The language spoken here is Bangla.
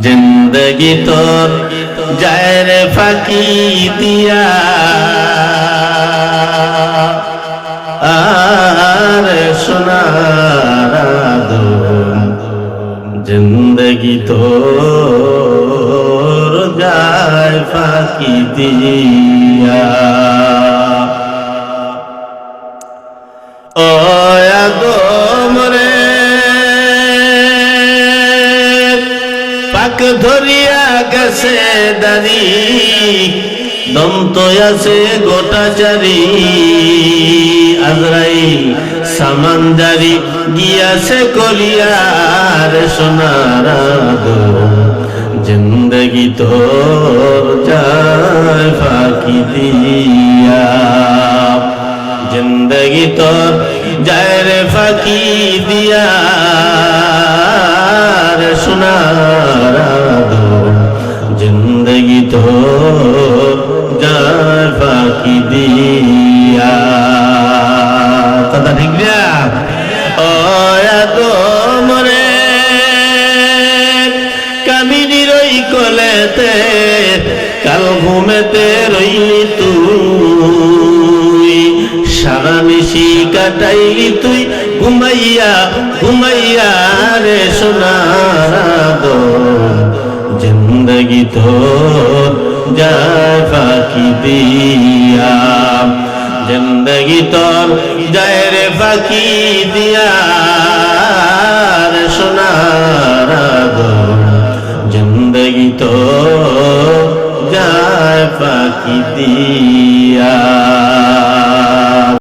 জিন্দগি তোর যায় রে ফাঁকি দিয়া, আর সোনার আদম জিন্দগি তোর যায় ফাঁকি দিয়া। ও আদম রে পাক ধরিয়া গেছে দাড়ি, দন্ত আছে গোটাচারি, আজরাইল সামানদারি গিয়াছে কলিয়ার সোনার আদম জিন্দগি তোর যায় ফাঁকি দিয়া, জিন্দগি তোর যায় রে ফাঁকি দিয়া, রে সোনার আদম জিন্দগি তোর যায় ফাঁকি দিয়া। কথা ঠিক না? ও আদম রে কামিনীর ওই কোলেতে কাল ঘুমেতে রইলি তুই, সারা নিশি কাটাইলি তুই ঘুমাইয়া ঘুমাইয়া রে সোনার আদম জিন্দগি তোর যায় ফাঁকি দিয়া, জিন্দগি তোর যায় রে ফাঁকি দিয়া, রে সোনার আদম জিন্দগি তোর যায় ফাঁকি দিয়া।